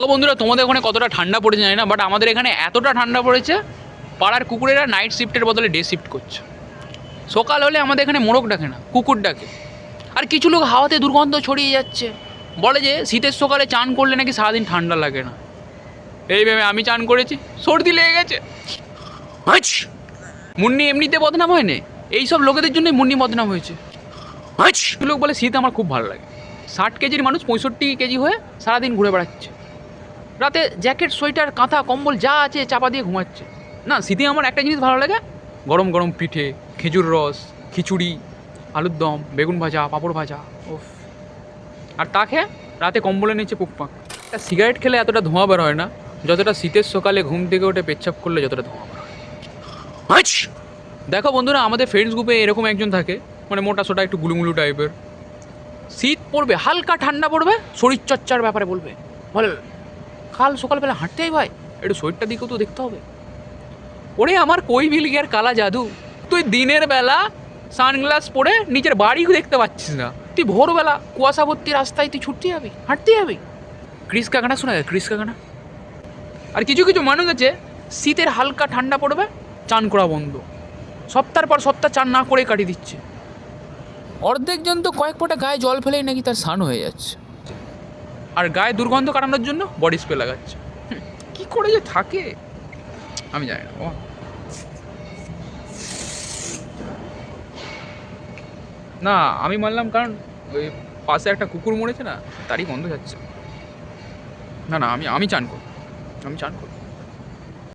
তো বন্ধুরা, তোমাদের ওখানে কতটা ঠান্ডা পড়েছে জানি না, বাট আমাদের এখানে এতটা ঠান্ডা পড়েছে পাড়ার কুকুরেরা নাইট শিফটের বদলে ডে শিফট করছে। সকাল হলে আমাদের এখানে মোরগ ডাকে না, কুকুর ডাকে। আর কিছু লোক হাওয়াতে দুর্গন্ধ ছড়িয়ে যাচ্ছে, বলে যে শীতের সকালে চান করলে নাকি সারাদিন ঠান্ডা লাগে না। এই ভেবে আমি চান করেছি, সর্দি লেগে গেছে। মুন্নি এমনিতে বদনাম হয়নি, এইসব লোকেদের জন্যই মুন্নি বদনাম হয়েছে। লোক বলে শীত আমার খুব ভালো লাগে। 60 কেজির মানুষ 65 কেজি হয়ে সারাদিন ঘুরে বেড়াচ্ছে, রাতে জ্যাকেট সোয়েটার কাঁথা কম্বল যা আছে চাপা দিয়ে ঘুমাচ্ছে। না, শীতে আমার একটা জিনিস ভালো লাগে, গরম গরম পিঠে, খেজুর রস, খিচুড়ি, আলুর দম, বেগুন ভাজা, পাঁপড় ভাজা, ওফ। আর তা খেয়ে রাতে কম্বলের নিচে পুকপাক। একটা সিগারেট খেলে এতটা ধোঁয়া বের হয় না যতটা শীতের সকালে ঘুম থেকে উঠে পেচ্ছাপ করলে যতটা ধোঁয়া বের হয়। দেখো বন্ধুরা, আমাদের ফ্রেন্ডস গ্রুপে এরকম একজন থাকে, মানে মোটা সোটা একটু গুলুমুলু টাইপের। শীত পড়বে, হালকা ঠান্ডা পড়বে, শরীরচর্চার ব্যাপারে বলবে, বলে কাল সকালবেলা হাঁটতে ভাই, একটু শরীরটা দিকেও তো দেখতে হবে। ওরে আমার কই মিল গিয়ার কালা জাদু, তুই দিনের বেলা সানগ্লাস পরে নিজের বাড়িও দেখতে পাচ্ছিস না, তুই ভোরবেলা কুয়াশা ভর্তি রাস্তায় তুই ছুটতে যাবি, হাঁটতে যাবি। ক্রিস কাকানা শোনা যায়, ক্রিস কাকানা। আর কিছু কিছু মানুষ আছে, শীতের হালকা ঠান্ডা পড়বে, চান করা বন্ধ, সপ্তাহের পর সপ্তাহ চান না করে কাটিয়ে দিচ্ছে। অর্ধেকজন তো কয়েক ফোঁটা গায়ে জল ফেলেই নাকি তার স্নান হয়ে যাচ্ছে, আর গায়ে দুর্গন্ধ কাটানোর জন্য বডি স্প্রে লাগাচ্ছে। কি করে যে থাকে আমি জানি না। না, আমি মানলাম, কারণ ওই পাশে একটা কুকুর মরেছে না, তারই গন্ধ যাচ্ছে। না না, আমি চান করি, আমি চান করি।